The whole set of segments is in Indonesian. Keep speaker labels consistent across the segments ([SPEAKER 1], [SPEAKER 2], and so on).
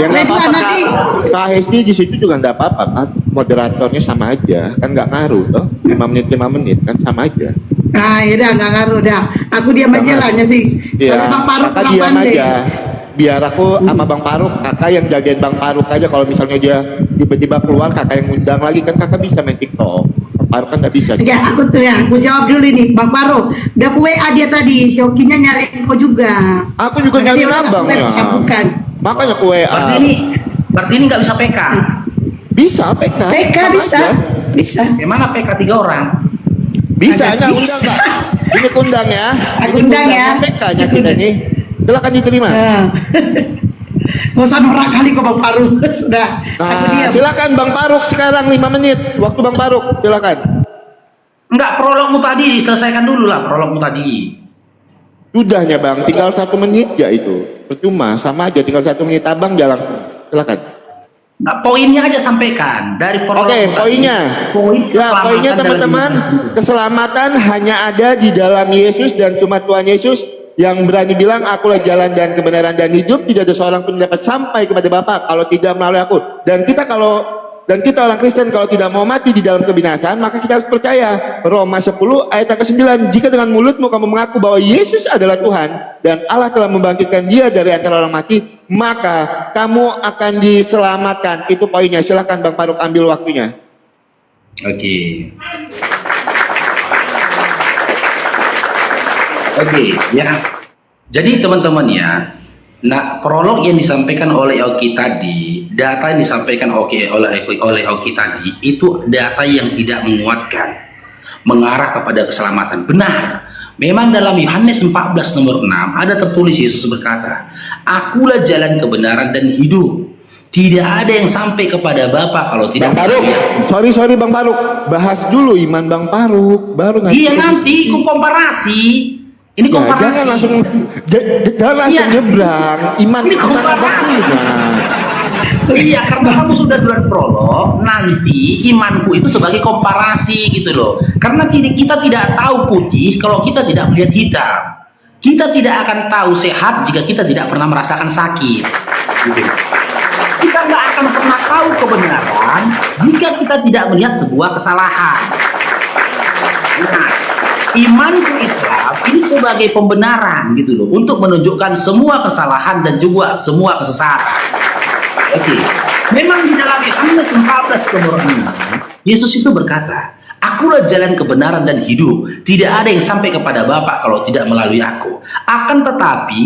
[SPEAKER 1] Ya nggak apa-apa Kak Hesti di situ juga nggak apa-apa kan, moderatornya sama aja kan, nggak ngaruh toh, 5 menit kan sama aja.
[SPEAKER 2] Nah ya udah nggak ngaruh dah, aku diam aja lah sih.
[SPEAKER 1] Iya,
[SPEAKER 2] Bang Faruk
[SPEAKER 1] Kakak
[SPEAKER 2] kurang
[SPEAKER 1] diam
[SPEAKER 2] pandai.
[SPEAKER 1] aja. Biar aku sama Bang Faruk, kakak yang jagain Bang Faruk aja. Kalau misalnya dia tiba-tiba keluar, kakak yang ngundang lagi kan, kakak bisa main TikTok. Bang Faruk kan nggak bisa.
[SPEAKER 2] Ya, aku jawab dulu nih, Bang Faruk. Udah ku WA dia tadi, si Okinya nyariin kau juga.
[SPEAKER 1] Aku juga
[SPEAKER 2] Makanya
[SPEAKER 1] nyari
[SPEAKER 2] dia udah
[SPEAKER 1] abang
[SPEAKER 2] web,
[SPEAKER 1] ya.
[SPEAKER 2] sambungkan.
[SPEAKER 1] Makanya aku WA.
[SPEAKER 3] Berarti ini nggak bisa PK.
[SPEAKER 1] Bisa PK.
[SPEAKER 2] PK
[SPEAKER 1] sama
[SPEAKER 2] bisa,
[SPEAKER 1] aja.
[SPEAKER 2] bisa.
[SPEAKER 3] Gimana PK 3 orang?
[SPEAKER 1] Bisa
[SPEAKER 2] Ada
[SPEAKER 1] nggak
[SPEAKER 2] bisa.
[SPEAKER 1] undang nggak? Ini undang ya.
[SPEAKER 2] Aku
[SPEAKER 1] Ini
[SPEAKER 2] undang ya.
[SPEAKER 1] PK-nya kita nih. Silakan diterima.
[SPEAKER 2] Gak usah norak kali kok Bang Faruk. Sudah, aku
[SPEAKER 1] Nah,
[SPEAKER 2] diam.
[SPEAKER 1] silakan Bang Faruk sekarang 5 menit. Waktu Bang Faruk, silakan.
[SPEAKER 3] Enggak, prologmu tadi selesaikan dulu lah prologmu tadi.
[SPEAKER 1] Sudahnya Bang, tinggal 1 menit ya itu. Percuma, sama aja tinggal 1 menit abang jalan. Silakan.
[SPEAKER 3] Nah, poinnya aja sampaikan dari prolog.
[SPEAKER 1] Oke, poinnya.
[SPEAKER 3] Poin
[SPEAKER 1] Ya,
[SPEAKER 3] keselamatan
[SPEAKER 1] poinnya
[SPEAKER 3] dalam
[SPEAKER 1] teman-teman,
[SPEAKER 3] hidup.
[SPEAKER 1] keselamatan hanya ada di dalam Yesus dan cuma Tuhan Yesus yang berani bilang, akulah jalan dan kebenaran dan hidup. Tidak ada seorang pun dapat sampai kepada Bapa kalau tidak melalui aku. Dan kita orang Kristen kalau tidak mau mati di dalam kebinasaan, maka kita harus percaya Roma 10 ayat ke-9, jika dengan mulutmu kamu mengaku bahwa Yesus adalah Tuhan dan Allah telah membangkitkan dia dari antara orang mati, maka kamu akan diselamatkan. Itu poinnya. Silahkan Bang Faruk ambil waktunya.
[SPEAKER 3] Oke, ya. Jadi teman-teman ya, nah prolog yang disampaikan oleh Oki tadi, data yang disampaikan oleh Oki tadi itu data yang tidak menguatkan, mengarah kepada keselamatan. Benar. Memang dalam Yohanes 14 nomor 6 ada tertulis Yesus berkata, "Akulah jalan kebenaran dan hidup. Tidak ada yang sampai kepada Bapa kalau tidak
[SPEAKER 1] Bang Faruk, sorry Bang Faruk, bahas dulu iman Bang Faruk, baru nanti.
[SPEAKER 3] Iya nanti ku komparasi. Ini
[SPEAKER 1] Ya,
[SPEAKER 3] komparasi.
[SPEAKER 1] jangan langsung
[SPEAKER 3] Iya.
[SPEAKER 1] nyebrang. Iman
[SPEAKER 3] Ini
[SPEAKER 1] abang
[SPEAKER 3] komparasi.
[SPEAKER 1] punya.
[SPEAKER 3] Iya, karena kamu sudah duluan prolog, nanti imanku itu sebagai komparasi gitu loh. Karena kita tidak tahu putih kalau kita tidak melihat hitam. Kita tidak akan tahu sehat jika kita tidak pernah merasakan sakit. Gitu. Kita nggak akan pernah tahu kebenaran jika kita tidak melihat sebuah kesalahan. Nah, imanku Islam ini sebagai pembenaran gitu loh, untuk menunjukkan semua kesalahan dan juga semua kesesatan. Oke, memang di dalam Yohanes 14 nomor 6, Yesus itu berkata, "Akulah jalan kebenaran dan hidup. Tidak ada yang sampai kepada Bapa kalau tidak melalui aku." Akan tetapi,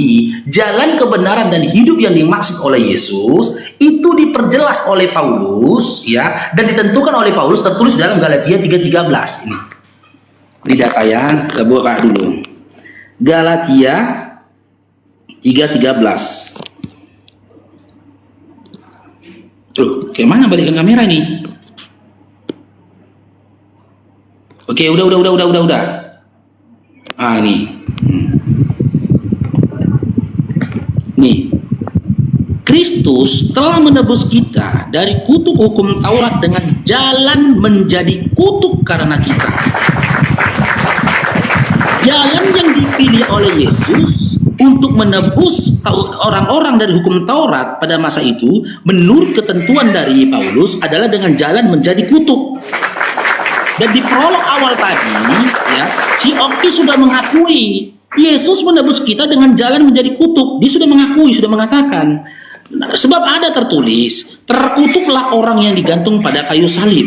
[SPEAKER 3] jalan kebenaran dan hidup yang dimaksud oleh Yesus itu diperjelas oleh Paulus ya, dan ditentukan oleh Paulus, tertulis dalam Galatia 3:13 ini. Di data ya, kita buka dulu. Galatia 3:13. Tuh, kayak mana balikan kamera nih? Oke, udah. Ah, ini. Nih. Kristus telah menebus kita dari kutuk hukum Taurat dengan jalan menjadi kutuk karena kita. Jalan yang dipilih oleh Yesus untuk menebus orang-orang dari hukum Taurat pada masa itu, menurut ketentuan dari Paulus, adalah dengan jalan menjadi kutuk. Dan di prolog awal tadi, ya, si Oki sudah mengakui Yesus menebus kita dengan jalan menjadi kutuk. Dia sudah mengakui, sudah mengatakan. Nah, sebab ada tertulis, terkutuklah orang yang digantung pada kayu salib.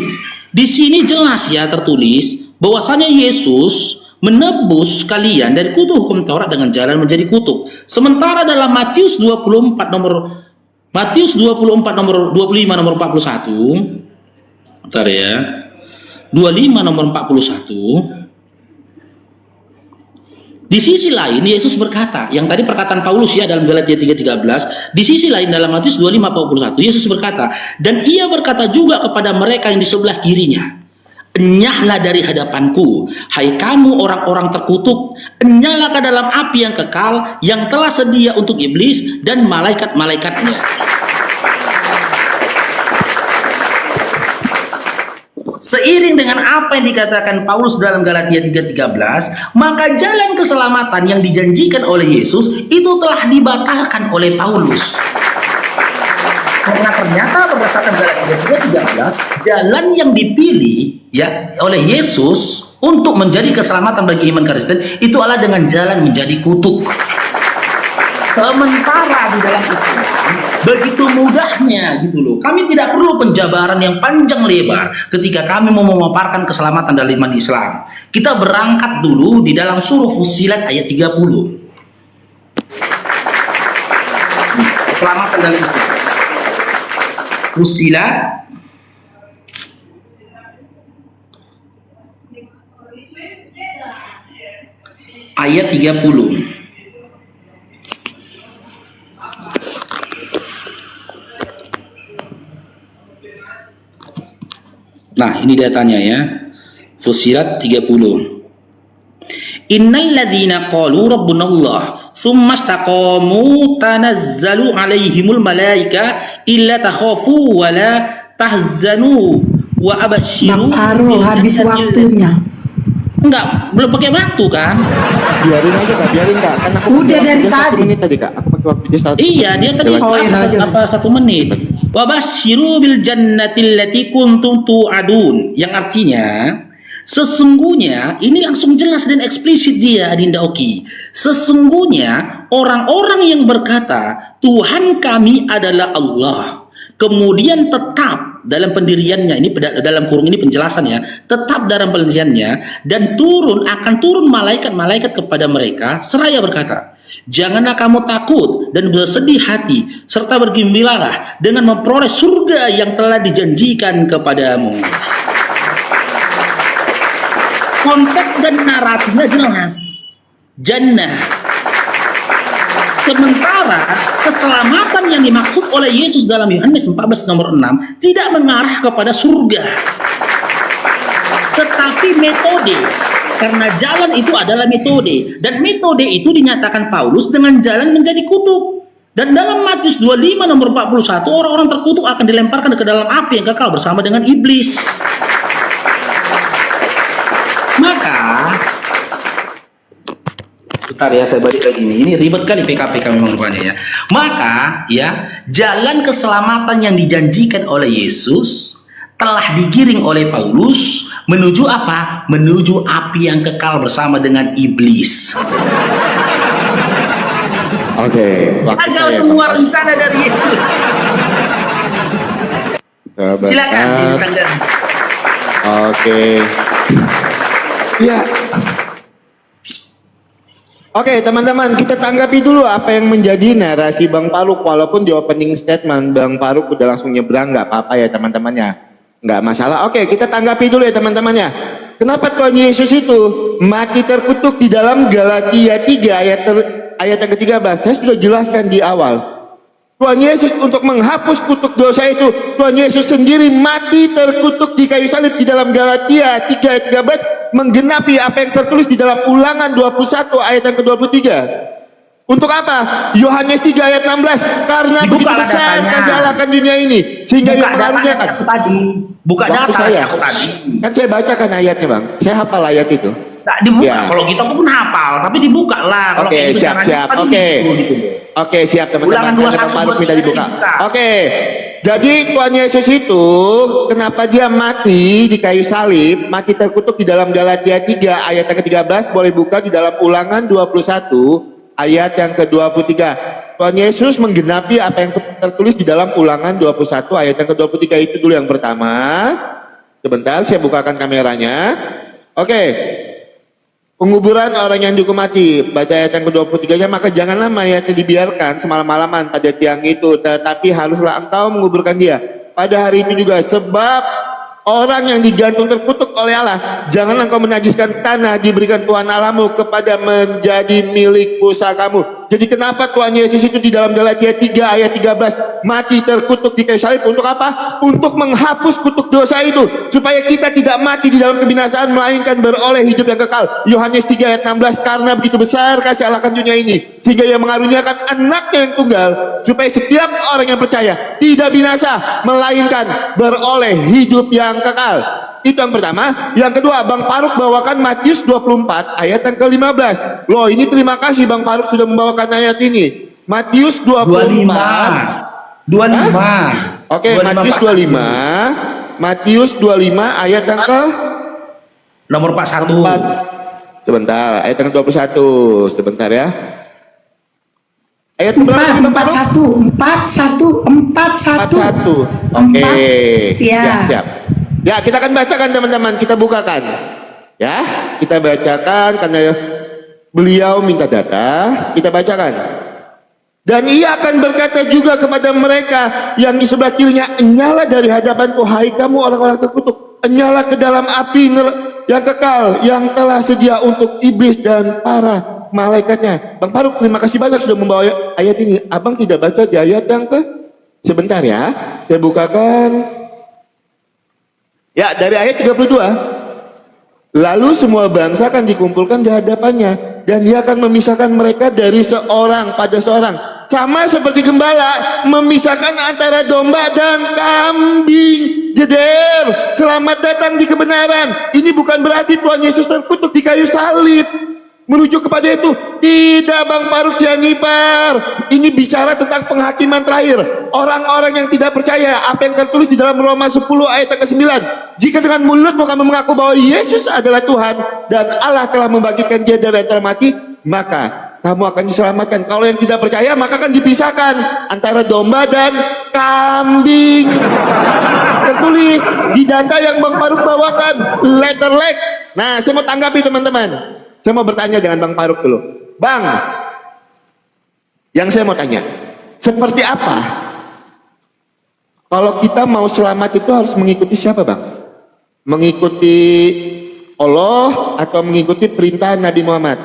[SPEAKER 3] Di sini jelas ya tertulis bahwasanya Yesus menebus kalian dari kutuk hukum Taurat dengan jalan menjadi kutuk. Sementara dalam Matius 24 nomor 25 nomor 41. Bentar ya. 25 nomor 41. Di sisi lain Yesus berkata, yang tadi perkataan Paulus ya dalam Galatia 3:13, di sisi lain dalam Matius 25:41 Yesus berkata, dan ia berkata juga kepada mereka yang di sebelah kirinya, "Enyahlah dari hadapanku, hai kamu orang-orang terkutuk, enyahlah ke dalam api yang kekal yang telah sedia untuk iblis dan malaikat-malaikatnya." Seiring dengan apa yang dikatakan Paulus dalam Galatia 3:13, maka jalan keselamatan yang dijanjikan oleh Yesus itu telah dibatalkan oleh Paulus. Karena ternyata berdasarkan Galatia 3:13, jalan yang dipilih ya oleh Yesus untuk menjadi keselamatan bagi iman Kristen itu adalah dengan jalan menjadi kutuk. Sementara di dalam Islam begitu mudahnya gitu loh. Kami tidak perlu penjabaran yang panjang lebar ketika kami mau memaparkan keselamatan dalam iman Islam. Kita berangkat dulu di dalam surah Fussilat ayat 30. Keselamatan dalam Islam. Fussilat ayat 30. Nah, ini datanya ya. Fussilat 30. Innal ladzina qalu rabbuna Allah tsumma istaqamu tanazzalu alaihimul malaika illa takhafu wa la tahzanu wa abasyiru.
[SPEAKER 2] Bang Faro, habis waktunya.
[SPEAKER 3] Enggak, belum pakai waktu kan?
[SPEAKER 1] Biarin aja Kak, biarin Kak. Kan aku
[SPEAKER 2] Udah
[SPEAKER 1] pakai
[SPEAKER 2] dari
[SPEAKER 1] waktu dia 1
[SPEAKER 2] tadi.
[SPEAKER 1] menit tadi Kak. Aku pakai waktu dia 1
[SPEAKER 3] Iya, dia tadi
[SPEAKER 1] Jalan.
[SPEAKER 2] Oh, iya, lanjut.
[SPEAKER 3] 1 menit. Wa basyiru bil jannati allati kuntum tu'adun. Yang artinya sesungguhnya ini langsung jelas dan eksplisit dia Adinda Oki. Sesungguhnya orang-orang yang berkata Tuhan kami adalah Allah, kemudian tetap dalam pendiriannya, ini dalam kurung ini penjelasannya, tetap dalam pendiriannya dan akan turun malaikat-malaikat kepada mereka seraya berkata, janganlah kamu takut dan bersedih hati serta bergembiralah dengan memperoleh surga yang telah dijanjikan kepadamu. Konteks dan narasinya jelas. Jannah. Sementara keselamatan yang dimaksud oleh Yesus dalam Yohanes 14 nomor 6 tidak mengarah kepada surga. Tetapi metode. Karena jalan itu adalah metode. Dan metode itu dinyatakan Paulus dengan jalan menjadi kutuk. Dan dalam Matius 25 nomor 41, orang-orang terkutuk akan dilemparkan ke dalam api yang kekal bersama dengan iblis. Maka bentar ya, saya balik lagi ini ribet kali PKP kami rupanya ya. Maka ya, jalan keselamatan yang dijanjikan oleh Yesus telah digiring oleh Paulus menuju apa? Menuju api yang kekal bersama dengan iblis.
[SPEAKER 1] Oke,
[SPEAKER 3] Gagal semua rencana dari Yesus. Silakan.
[SPEAKER 1] Oke. Ya. Oke, teman-teman, kita tanggapi dulu apa yang menjadi narasi Bang Faruk. Walaupun di opening statement Bang Faruk udah langsung nyebrang, nggak apa-apa ya teman-temannya, nggak masalah. Oke, kita tanggapi dulu ya teman-temannya. Kenapa Tuhan Yesus itu mati terkutuk di dalam Galatia 3 ayat yang ke-13? Saya sudah jelaskan di awal. Tuhan Yesus untuk menghapus kutuk dosa itu, Tuhan Yesus sendiri mati terkutuk di kayu salib di dalam Galatia 3 ayat 13, menggenapi apa yang tertulis di dalam Ulangan 21 ayat yang ke-23. Untuk apa? Yohanes 3 ayat 16, karena begitu besar kasih Allah akan dunia ini sehingga ia mengaruniakan.
[SPEAKER 3] Buka
[SPEAKER 1] Waktu
[SPEAKER 3] data
[SPEAKER 1] saya
[SPEAKER 3] aku tadi.
[SPEAKER 1] Kan saya bacakan ayatnya Bang, saya hafal ayat itu.
[SPEAKER 3] Nah, dibuka.
[SPEAKER 1] Ya.
[SPEAKER 3] Kalau kita pun hafal, tapi dibuka lah. Kalau
[SPEAKER 1] Oke,
[SPEAKER 3] kayak gitu
[SPEAKER 1] siap.
[SPEAKER 3] caranya,
[SPEAKER 1] Oke.
[SPEAKER 3] gitu.
[SPEAKER 1] Oke, siap teman-teman.
[SPEAKER 3] Ulangan
[SPEAKER 1] Karena
[SPEAKER 3] 21,
[SPEAKER 1] Bang Faruk minta dibuka.
[SPEAKER 3] dibuka.
[SPEAKER 1] Oke. Jadi Tuhan Yesus itu kenapa dia mati di kayu salib, mati terkutuk di dalam Galatia 3 ayat yang ke-13, boleh buka di dalam Ulangan 21 ayat yang ke-23. Tuhan Yesus menggenapi apa yang tertulis di dalam Ulangan 21 ayat yang ke-23 itu dulu yang pertama. Sebentar, saya bukakan kameranya. Oke. Penguburan orang yang dihukum mati, baca ayat yang ke-23-nya, maka janganlah mayatnya dibiarkan semalam-malaman pada tiang itu, tetapi haruslah engkau menguburkan dia pada hari itu juga, sebab orang yang digantung terkutuk oleh Allah. Janganlah engkau menajiskan tanah diberikan Tuhan Allahmu kepada menjadi milik pusakamu. Jadi kenapa Tuhan Yesus itu di dalam Galatia 3 ayat 13 mati terkutuk di kayu salib? Untuk apa? Untuk menghapus kutuk dosa itu, supaya kita tidak mati di dalam kebinasaan, melainkan beroleh hidup yang kekal. Yohanes 3 ayat 16, karena begitu besar kasih Allah akan dunia ini sehingga ia mengaruniakan anaknya yang tunggal, supaya setiap orang yang percaya tidak binasa, melainkan beroleh hidup yang kekal. Itu yang pertama. Yang kedua, Bang Faruk bawakan Matius 24 ayat yang ke-15. Loh, ini terima kasih Bang Faruk sudah membawakan ayat ini. Matius 24
[SPEAKER 3] 25.
[SPEAKER 1] Oke,
[SPEAKER 3] 25
[SPEAKER 1] Matius 25. Matius 25 ayat yang ke
[SPEAKER 3] nomor 41.
[SPEAKER 1] 4. Sebentar, ayat yang 21. Sebentar ya. Ayat berapa?
[SPEAKER 2] 41.
[SPEAKER 1] 41. Oke.
[SPEAKER 2] Ya.
[SPEAKER 1] Siap. Ya, kita akan bacakan teman-teman, kita bukakan. Ya, kita bacakan karena beliau minta data, kita bacakan. Dan ia akan berkata juga kepada mereka yang di sebelah kirinya, "Enyala dari hadapanku, hai kamu orang-orang terkutuk. Enyala ke dalam api yang kekal, yang telah sedia untuk iblis dan para malaikatnya." Bang Faruk, terima kasih banyak sudah membawa ayat ini. Abang tidak baca di ayat yang ke... Sebentar ya, saya bukakan. Ya, dari ayat 32. Lalu semua bangsa akan dikumpulkan di hadapannya, dan dia akan memisahkan mereka dari seorang pada seorang, sama seperti gembala memisahkan antara domba dan kambing. Jeder, selamat datang di kebenaran. Ini bukan berarti Tuhan Yesus terkutuk di kayu salib. Merujuk kepada itu tidak, Bang Faruk Sianipar. Ini bicara tentang penghakiman terakhir. Orang-orang yang tidak percaya apa yang tertulis di dalam Roma 10 ayat ke-9. Jika dengan mulutmu kamu mengaku bahwa Yesus adalah Tuhan dan Allah telah membangkitkan dia dari antara mati, maka kamu akan diselamatkan. Kalau yang tidak percaya, maka akan dipisahkan antara domba dan kambing. Tertulis di data yang Bang Faruk bawakan, letter Lex. Nah, saya mau tanggapi teman-teman. Saya mau bertanya dengan Bang Faruk dulu. Bang, yang saya mau tanya, seperti apa kalau kita mau selamat itu harus mengikuti siapa, Bang? Mengikuti Allah atau mengikuti perintah Nabi Muhammad?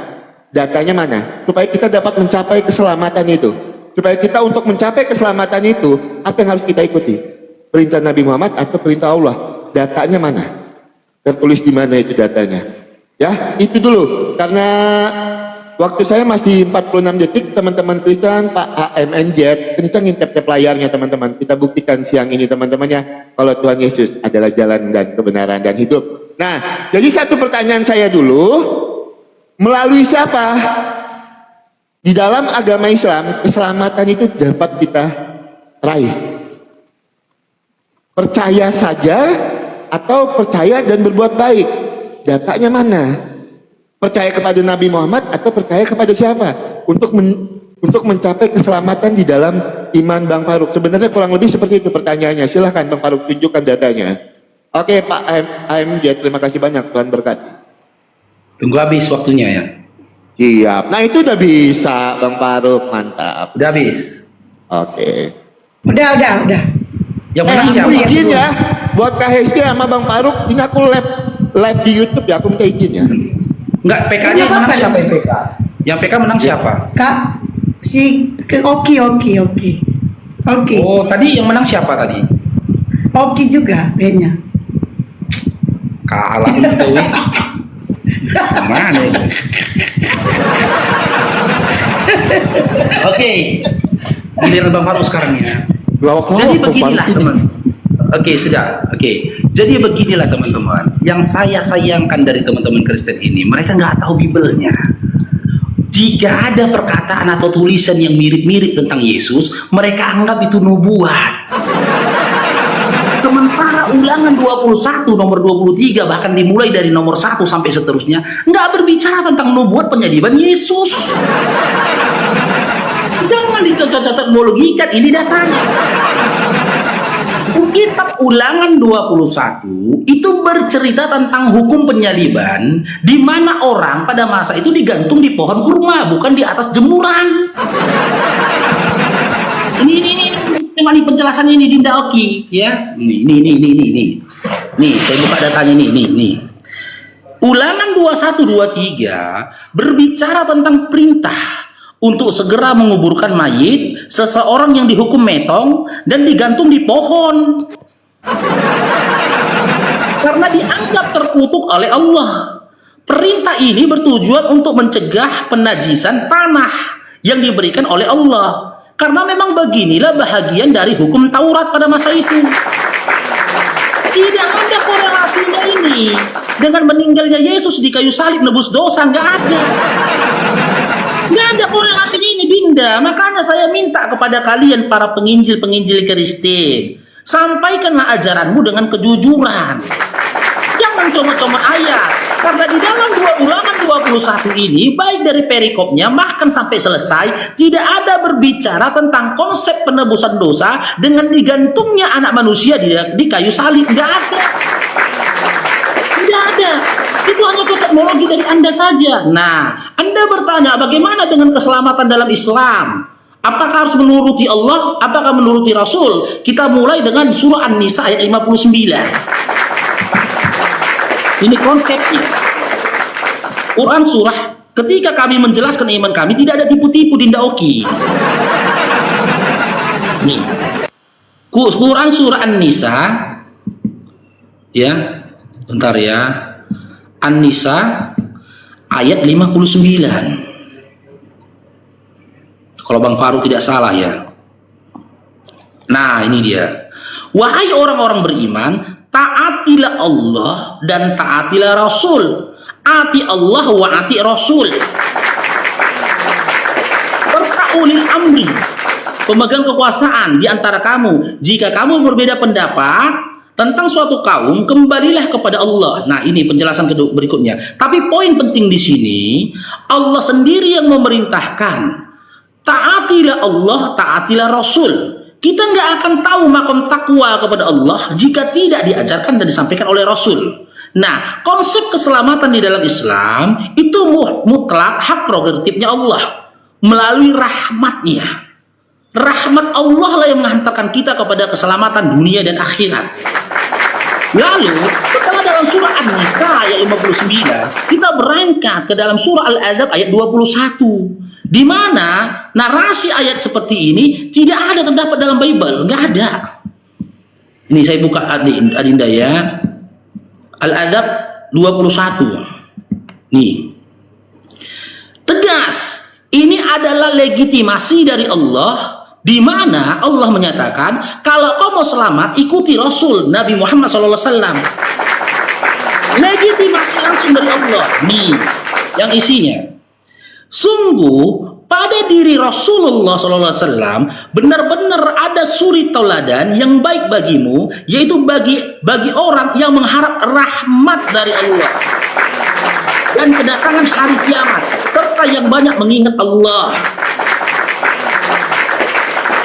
[SPEAKER 1] Datanya mana? Supaya kita dapat mencapai keselamatan itu. Supaya kita untuk mencapai keselamatan itu, apa yang harus kita ikuti? Perintah Nabi Muhammad atau perintah Allah? Datanya mana? Tertulis di mana itu datanya? Ya, itu dulu. Karena waktu saya masih 46 detik, teman-teman Kristen, Pak AMNZ, kencengin tap-tap layarnya teman-teman. Kita buktikan siang ini teman-temannya, kalau Tuhan Yesus adalah jalan dan kebenaran dan hidup. Nah, jadi satu pertanyaan saya dulu, melalui siapa? Di dalam agama Islam, keselamatan itu dapat kita raih. Percaya saja atau percaya dan berbuat baik? Datanya mana? Percaya kepada Nabi Muhammad atau percaya kepada siapa? Untuk mencapai keselamatan di dalam iman Bang Faruk. Sebenarnya kurang lebih seperti itu pertanyaannya. Silahkan Bang Faruk tunjukkan datanya. Oke Pak AMJ, terima kasih banyak, Tuhan berkati.
[SPEAKER 3] Tunggu habis waktunya ya.
[SPEAKER 1] Siap. Nah itu udah bisa Bang Faruk, mantap.
[SPEAKER 3] Udah habis.
[SPEAKER 1] Oke.
[SPEAKER 2] Udah.
[SPEAKER 3] Yang menang
[SPEAKER 1] Aku
[SPEAKER 3] siapa?
[SPEAKER 1] izin ya, buat Kak Hesti sama Bang Faruk, ini aku live di YouTube ya, aku minta izin ya.
[SPEAKER 3] Enggak, PK-nya yang menang siapa yang PK? Yang PK menang siapa?
[SPEAKER 2] Kak, Oki.
[SPEAKER 3] Oh, tadi yang menang siapa tadi?
[SPEAKER 2] Oki juga kayaknya.
[SPEAKER 3] Kalah gitu. Mana itu? Oke. Giliran Bang Faruk sekarang ya. Jadi beginilah teman. Oke, sudah. Oke. Jadi beginilah teman-teman. Yang saya sayangkan dari teman-teman Kristen ini, mereka nggak tahu Bibelnya. Jika ada perkataan atau tulisan yang mirip-mirip tentang Yesus, mereka anggap itu nubuat. Sementara Ulangan 21 nomor 23 bahkan dimulai dari nomor 1 sampai seterusnya nggak berbicara tentang nubuat penyaliban Yesus. Jangan dicocok-cocok biologikan, ini datanya. Kitab Ulangan 21 itu bercerita tentang hukum penyaliban, di mana orang pada masa itu digantung di pohon kurma, bukan di atas jemuran. Ini penjelasan ini Dinda Oki ya. Nih, saya buka datanya nih. Ulangan 21-23 berbicara tentang perintah untuk segera menguburkan mayit seseorang yang dihukum metong dan digantung di pohon karena dianggap terkutuk oleh Allah. Perintah ini bertujuan untuk mencegah penajisan tanah yang diberikan oleh Allah, karena memang beginilah bahagian dari hukum Taurat pada masa itu. Tidak ada korelasinya ini dengan meninggalnya Yesus di kayu salib nebus dosa, nggak ada. Nggak ada korelasinya ini, Dinda. Makanya saya minta kepada kalian para penginjil-penginjil Kristen, sampaikanlah ajaranmu dengan kejujuran. Jangan comot-comot ayat. Karena di dalam Ulangan 21 ini, baik dari perikopnya bahkan sampai selesai, tidak ada berbicara tentang konsep penebusan dosa dengan digantungnya anak manusia di kayu salib. Nggak ada. Tidak ada. Itu hanya teknologi dari Anda saja. Nah, Anda bertanya bagaimana dengan keselamatan dalam Islam? Apakah harus menuruti Allah? Apakah menuruti Rasul? Kita mulai dengan surah An-Nisa ayat 59. Ini konsepnya. Quran surah, ketika kami menjelaskan iman kami, tidak ada tipu-tipu, Dinda Oki. Nih. Quran surah An-Nisa, ya, bentar ya. An-Nisa ayat 59. Kalau Bang Faru tidak salah ya. Nah, ini dia. Wahai orang-orang beriman, taatilah Allah dan taatilah Rasul. Ati Allah wa ati Rasul. Serta ulil amri, pemegang kekuasaan di antara kamu. Jika kamu berbeda pendapat tentang suatu kaum, kembalilah kepada Allah. Nah, ini penjelasan berikutnya. Tapi poin penting di sini, Allah sendiri yang memerintahkan. Taatilah Allah, taatilah Rasul. Kita nggak akan tahu makom takwa kepada Allah jika tidak diajarkan dan disampaikan oleh Rasul. Nah, konsep keselamatan di dalam Islam itu mutlak hak prerogatifnya Allah melalui rahmatnya. Rahmat Allah lah yang menghantarkan kita kepada keselamatan dunia dan akhirat. Lalu, setelah dalam surah An-Nisa ayat 59, kita berangkat ke dalam surah Al-Adzab ayat 21. Di mana narasi ayat seperti ini tidak ada terdapat dalam Bible, nggak ada. Ini saya buka Adinda ya. Al-Adab 21. Nih. Tegas, ini adalah legitimasi dari Allah, di mana Allah menyatakan kalau kau mau selamat ikuti Rasul Nabi Muhammad SAW. Legitimasi langsung dari Allah. Nih, yang isinya. Sungguh pada diri Rasulullah SAW benar-benar ada suri tauladan yang baik bagimu, yaitu bagi orang yang mengharap rahmat dari Allah dan kedatangan hari kiamat, serta yang banyak mengingat Allah.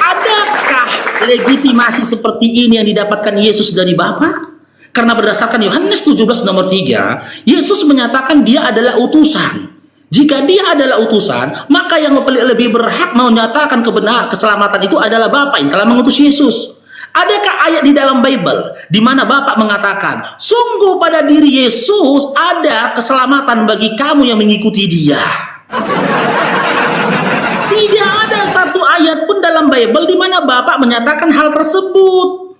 [SPEAKER 3] Adakah legitimasi seperti ini yang didapatkan Yesus dari Bapa? Karena berdasarkan Yohanes 17 nomor 3, Yesus menyatakan dia adalah utusan. Jika dia adalah utusan, maka yang lebih berhak menyatakan keselamatan itu adalah Bapa yang telah mengutus Yesus. Adakah ayat di dalam Bible di mana Bapa mengatakan, sungguh pada diri Yesus ada keselamatan bagi kamu yang mengikuti dia? Tidak ada satu ayat pun dalam Bible di mana Bapa menyatakan hal tersebut.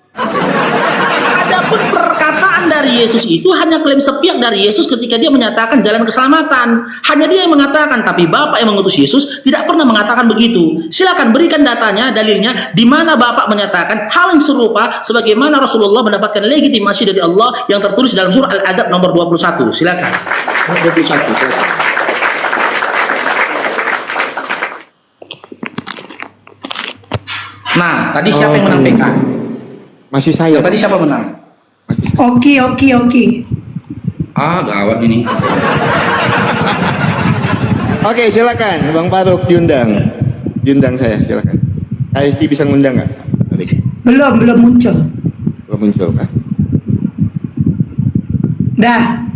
[SPEAKER 3] Adapun perkataan dari Yesus itu hanya klaim sepihak dari Yesus ketika dia menyatakan jalan keselamatan. Hanya dia yang mengatakan, tapi Bapa yang mengutus Yesus tidak pernah mengatakan begitu. Silakan berikan datanya, dalilnya, di mana Bapa menyatakan hal yang serupa sebagaimana Rasulullah mendapatkan legitimasi dari Allah yang tertulis dalam surah Al-Adab nomor 21. Silakan. 21. Silakan. Nah, tadi siapa yang menang PK?
[SPEAKER 1] Masih saya.
[SPEAKER 3] Tadi siapa menang?
[SPEAKER 1] Masih saya.
[SPEAKER 2] Oke.
[SPEAKER 3] Ah, gawat ini.
[SPEAKER 1] Oke, silakan Bang Faruk diundang. Diundang saya, silakan. KSD bisa ngundang nggak?
[SPEAKER 2] Belum muncul.
[SPEAKER 1] Belum muncul kan?
[SPEAKER 2] Dah.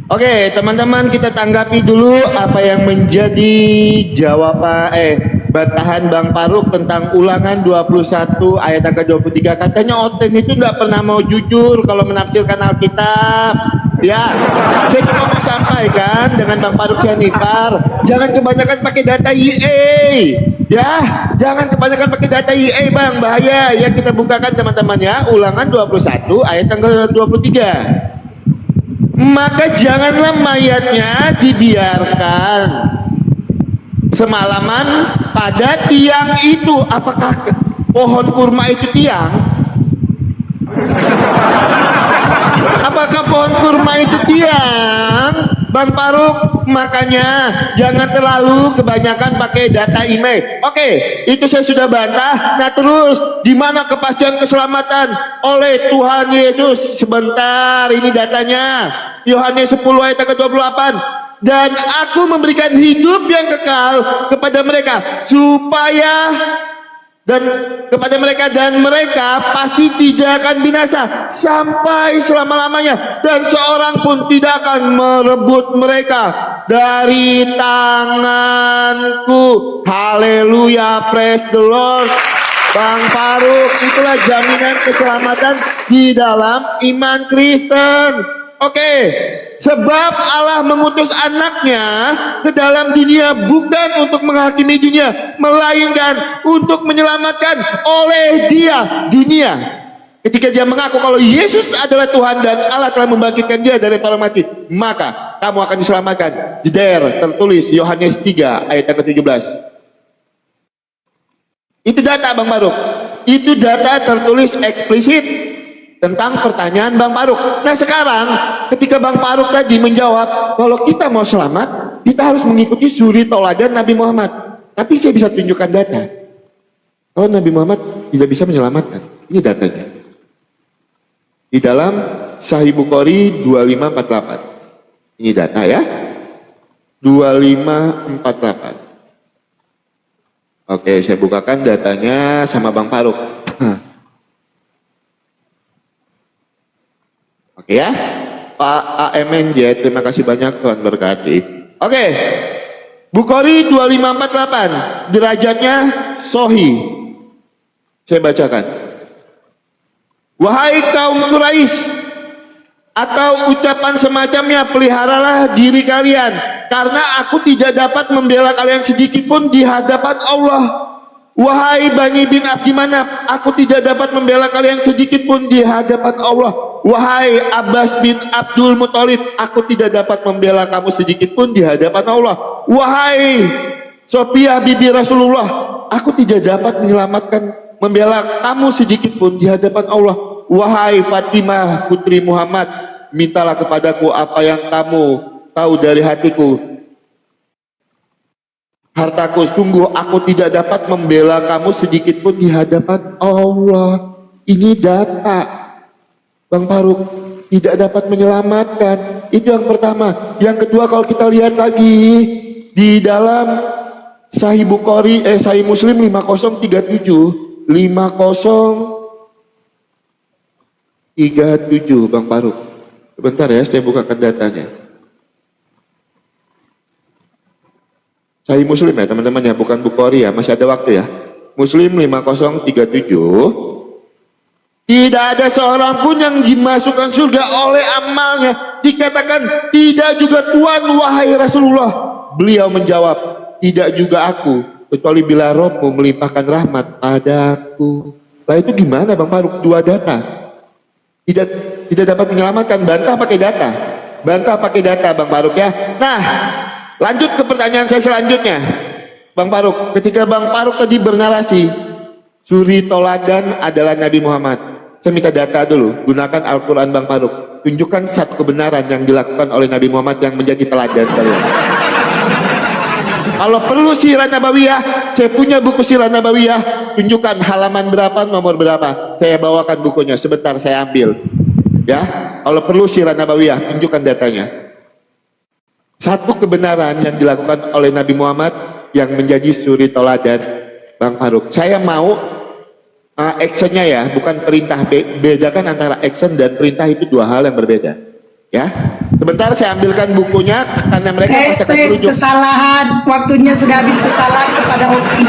[SPEAKER 1] Oke, teman-teman, kita tanggapi dulu apa yang menjadi jawaban bantahan Bang Faruk tentang Ulangan 21 ayat angka 23. Katanya Oten itu nggak pernah mau jujur kalau menafsirkan Alkitab. Ya, saya cuma mau sampaikan dengan Bang Faruk Syanipar, jangan kebanyakan pakai data IE. Ya, jangan kebanyakan pakai data IE, Bang, bahaya. Ya, kita bukakan teman-teman ya, Ulangan 21 ayat angka 23. Maka janganlah mayatnya dibiarkan semalaman pada tiang itu. Apakah pohon kurma itu tiang? Apakah pohon kurma itu tiang? Bang Faruk, makanya jangan terlalu kebanyakan pakai data email. Oke, itu saya sudah bantah. Nah terus, di mana kepastian keselamatan oleh Tuhan Yesus? Sebentar, ini datanya. Yohanes 10 ayat ke-28. Dan aku memberikan hidup yang kekal kepada mereka supaya dan mereka pasti tidak akan binasa sampai selama-lamanya, dan seorang pun tidak akan merebut mereka dari tanganku. Haleluya, praise the Lord. Bang Faruk, itulah jaminan keselamatan di dalam iman Kristen. Oke, sebab Allah mengutus anaknya ke dalam dunia bukan untuk menghakimi dunia, melainkan untuk menyelamatkan oleh dia dunia. Ketika dia mengaku kalau Yesus adalah Tuhan dan Allah telah membangkitkan dia dari para mati, maka kamu akan diselamatkan. Jeder, tertulis Yohanes 3 ayat ke-17. Itu data Bang Faruk. Itu data tertulis eksplisit tentang pertanyaan Bang Faruk. Nah sekarang ketika Bang Faruk tadi menjawab kalau kita mau selamat kita harus mengikuti suri toladan Nabi Muhammad, tapi saya bisa tunjukkan data kalau Nabi Muhammad tidak bisa menyelamatkan. Ini datanya di dalam Sahih Bukhari 2548. Ini data ya, 2548. Oke, saya bukakan datanya sama Bang Faruk. Oke ya, Pak AMNJ, terima kasih banyak, Tuhan berkati. Oke, Bukhari 2548, derajatnya Sahih. Saya bacakan. Wahai kaum Quraisy, atau ucapan semacamnya, peliharalah diri kalian, karena aku tidak dapat membela kalian sedikit pun di hadapan Allah. Wahai Bani bin Abdi Manaf, aku tidak dapat membela kalian sedikit pun di hadapan Allah. Wahai Abbas bin Abdul Muthalib, aku tidak dapat membela kamu sedikit pun di hadapan Allah. Wahai Sophia bibi Rasulullah, aku tidak dapat membela kamu sedikit pun di hadapan Allah. Wahai Fatimah putri Muhammad, mintalah kepadaku apa yang kamu tahu dari hatiku. Hartaku, sungguh aku tidak dapat membela kamu sedikit pun di hadapan Allah. Ini data Bang Faruk, tidak dapat menyelamatkan. Itu yang pertama. Yang kedua, kalau kita lihat lagi di dalam Sahih Bukhari, Sahih Muslim 5037 Bang Faruk. Sebentar ya, saya bukakan datanya. Sahih Muslim ya teman-teman ya, bukan Bukhari ya, masih ada waktu ya. Muslim 5037. Tidak ada seorang pun yang dimasukkan surga oleh amalnya. Dikatakan, tidak juga Tuhan wahai Rasulullah. Beliau menjawab, tidak juga aku, kecuali bila Rohmu melimpahkan rahmat padaku. Lah itu gimana Bang Faruk? Dua data. Tidak dapat menyelamatkan, bantah pakai data. Bantah pakai data Bang Faruk ya. Nah, lanjut ke pertanyaan saya selanjutnya, Bang Faruk. Ketika Bang Faruk tadi bernarasi, suri toladan adalah Nabi Muhammad. Saya minta data dulu, gunakan Al-Quran Bang Faruk. Tunjukkan satu kebenaran yang dilakukan oleh Nabi Muhammad yang menjadi teladan kalian. Kalau perlu Sirah Nabawiyah, saya punya buku Sirah Nabawiyah. Tunjukkan halaman berapa, nomor berapa. Saya bawakan bukunya, sebentar saya ambil. Ya, kalau perlu Sirah Nabawiyah, tunjukkan datanya. Satu kebenaran yang dilakukan oleh Nabi Muhammad yang menjadi suri toladan Bang Faruk. Saya mau actionnya ya, bukan perintah. Bedakan antara action dan perintah, itu dua hal yang berbeda. Ya, sebentar saya ambilkan bukunya karena mereka pasti akan merujuk.
[SPEAKER 2] Kesalahan, waktunya sudah habis. Kesalahan kepada Oki.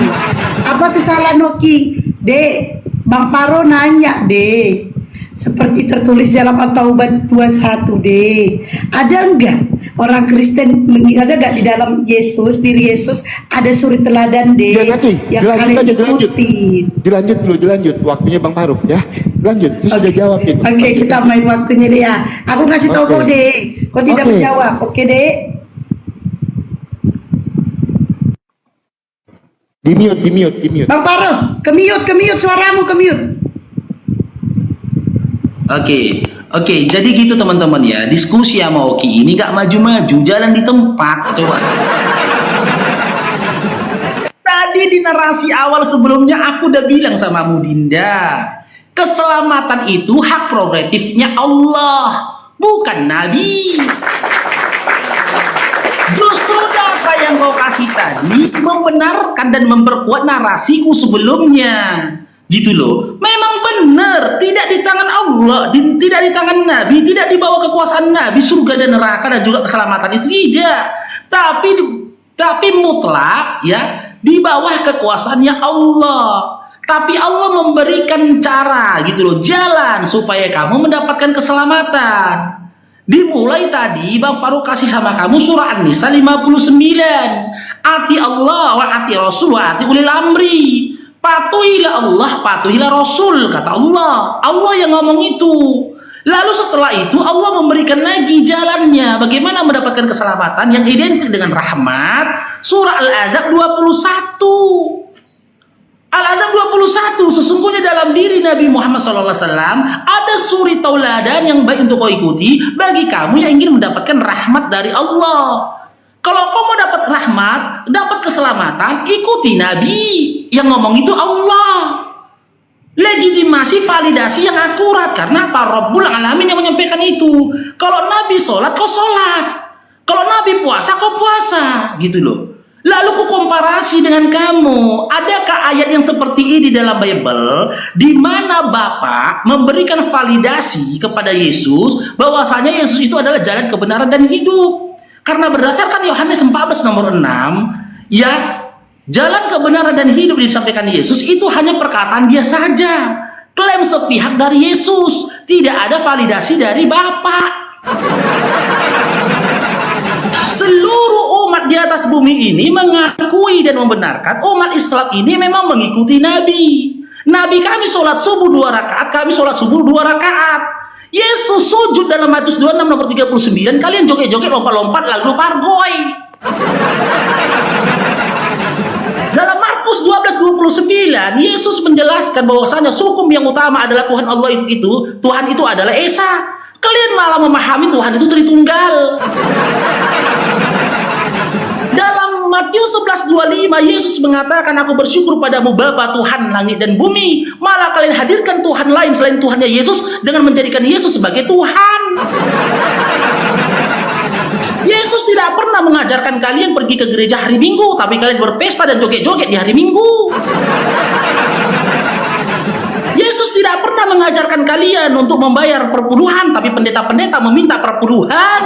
[SPEAKER 2] Apa kesalahan Oki? Dek, Bang Faro nanya deh. Seperti tertulis dalam At-Taubat 21 deh. Ada enggak orang Kristen, ada enggak di dalam Yesus, diri Yesus ada suri teladan deh
[SPEAKER 1] Ya, nanti
[SPEAKER 2] yang kalian ikuti.
[SPEAKER 1] Dilanjut. Waktunya Bang Faruk ya. Lanjut, dia sudah jawab itu.
[SPEAKER 2] Oke, kita main waktunya deh ya. Aku kasih tahu kau deh. Kau tidak menjawab. Oke deh.
[SPEAKER 1] Di mute.
[SPEAKER 2] Bang Faro, ke mute suaramu, ke mute.
[SPEAKER 3] Oke, Oke, jadi gitu teman-teman ya. Diskusi sama Oki ini gak maju-maju, jalan di tempat. Coba. Tadi di narasi awal sebelumnya aku udah bilang sama Dinda, keselamatan itu hak prerogatifnya Allah, bukan Nabi. Justru data yang kau kasih tadi membenarkan dan memperkuat narasiku sebelumnya. Gitu loh. Memang benar, tidak di tangan Allah, tidak di tangan Nabi, tidak di bawah kekuasaan Nabi surga dan neraka dan juga keselamatan itu tidak. Tapi mutlak ya di bawah kekuasaannya Allah. Tapi Allah memberikan cara gitu loh, jalan supaya kamu mendapatkan keselamatan. Dimulai tadi Bang Farouk kasih sama kamu surah An-Nisa 59. Ati Allah wa ati Rasul wa ati ulil amri. Patuhilah Allah, patuhilah Rasul, kata Allah. Allah yang ngomong itu. Lalu setelah itu Allah memberikan lagi jalannya bagaimana mendapatkan keselamatan yang identik dengan rahmat. Surah Al-Adzab 21. Al-Adzab 21, sesungguhnya dalam diri Nabi Muhammad SAW ada suri tauladan yang baik untuk kau ikuti bagi kamu yang ingin mendapatkan rahmat dari Allah. Kalau kau mau dapat rahmat, dapat keselamatan, ikuti Nabi. Yang ngomong itu Allah. Legitimasi, validasi yang akurat. Karena Pak Rabbul Alamin yang menyampaikan itu. Kalau Nabi sholat, kau sholat. Kalau Nabi puasa, kau puasa. Gitu loh. Lalu ku komparasi dengan kamu. Adakah ayat yang seperti ini dalam Bible di mana Bapak memberikan validasi kepada Yesus bahwasanya Yesus itu adalah jalan kebenaran dan hidup? Karena berdasarkan Yohanes 14 nomor 6, ya, jalan kebenaran dan hidup yang disampaikan Yesus itu hanya perkataan dia saja. Klaim sepihak dari Yesus, tidak ada validasi dari Bapak. Seluruh umat di atas bumi ini mengakui dan membenarkan umat Islam ini memang mengikuti Nabi. Nabi kami sholat subuh 2 rakaat, kami sholat subuh 2 rakaat. Yesus sujud dalam Matius 26 nomor 39, kalian joget-joget, lompat-lompat lalu pargoi. Dalam Markus 12:29, Yesus menjelaskan bahwasanya hukum yang utama adalah Tuhan Allah itu Tuhan itu adalah Esa. Kalian malah memahami Tuhan itu Tritunggal. Dalam Matius 11:25 Yesus mengatakan, aku bersyukur padamu Bapa Tuhan langit dan bumi. Malah kalian hadirkan Tuhan lain selain Tuhannya Yesus dengan menjadikan Yesus sebagai Tuhan. Yesus tidak pernah mengajarkan kalian pergi ke gereja hari Minggu, tapi kalian berpesta dan joget-joget di hari Minggu. Yesus tidak pernah mengajarkan kalian untuk membayar perpuluhan, tapi pendeta-pendeta meminta perpuluhan.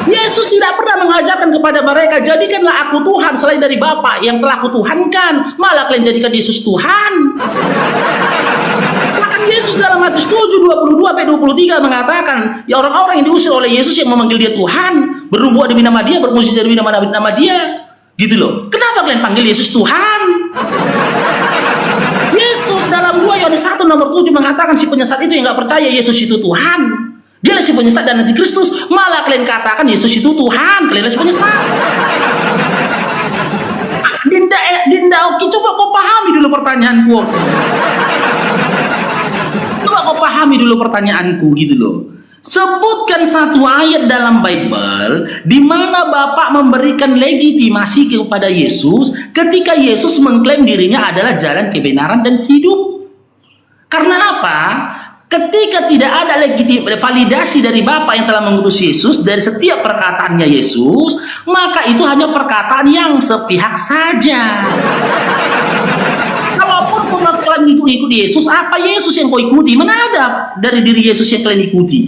[SPEAKER 3] Yesus tidak pernah mengajarkan kepada mereka, jadikanlah aku Tuhan selain dari Bapa yang telah kutuhankan. Malah kalian jadikan Yesus Tuhan. Bahkan Yesus dalam Matius 7:22-23 mengatakan, ya orang-orang yang diusir oleh Yesus yang memanggil dia Tuhan, bernubuat demi nama dia, bermusik demi nama dia. Gitu loh. Kenapa kalian panggil Yesus Tuhan? Yesus dalam 2 Yohanes 1 nomor 7 mengatakan si penyesat itu yang gak percaya Yesus itu Tuhan. Dia si penyesat dan antikristus. Malah kalian katakan Yesus itu Tuhan. Kalian si penyesat. Dinda Oki, coba kau pahami dulu pertanyaanku. Coba kau pahami dulu pertanyaanku gitu loh. Sebutkan satu ayat dalam Bible di mana Bapak memberikan legitimasi kepada Yesus ketika Yesus mengklaim dirinya adalah jalan kebenaran dan hidup. Karena apa? Ketika tidak ada validasi dari Bapak yang telah mengutus Yesus dari setiap perkataannya Yesus, maka itu hanya perkataan yang sepihak saja. Kalaupun kalian ikuti Yesus, apa Yesus yang kau ikuti? Mana ada dari diri Yesus yang kalian ikuti?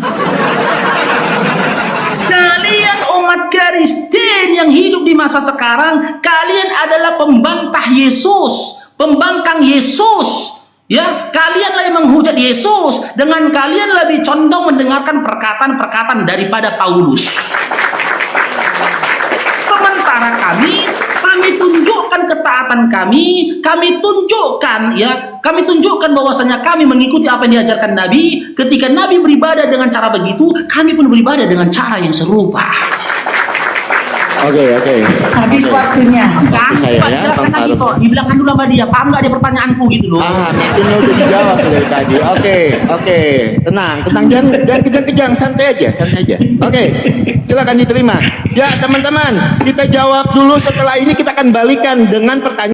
[SPEAKER 3] Kalian umat Kristen yang hidup di masa sekarang, kalian adalah pembantah Yesus, pembangkang Yesus. Ya, kalianlah yang menghujat Yesus dengan kalian lebih condong mendengarkan perkataan-perkataan daripada Paulus. Sementara kami tunjukkan ketaatan kami tunjukkan bahwasanya kami mengikuti apa yang diajarkan Nabi. Ketika Nabi beribadah dengan cara begitu, kami pun beribadah dengan cara yang serupa.
[SPEAKER 1] Oke.
[SPEAKER 2] Habis waktunya.
[SPEAKER 3] Kan,
[SPEAKER 1] saya
[SPEAKER 3] Pak,
[SPEAKER 1] ya,
[SPEAKER 3] jelaskan
[SPEAKER 1] Bang
[SPEAKER 3] lagi
[SPEAKER 1] Farouk.
[SPEAKER 3] kok. Dibilangkan dulu sama dia, paham nggak dia pertanyaanku gitu loh.
[SPEAKER 1] Itu udah dijawab dari tadi. Oke. Tenang. Jangan kejang-kejang, santai aja. Oke. Silakan diterima. Ya, teman-teman, kita jawab dulu, setelah ini kita akan balikan dengan pertanyaan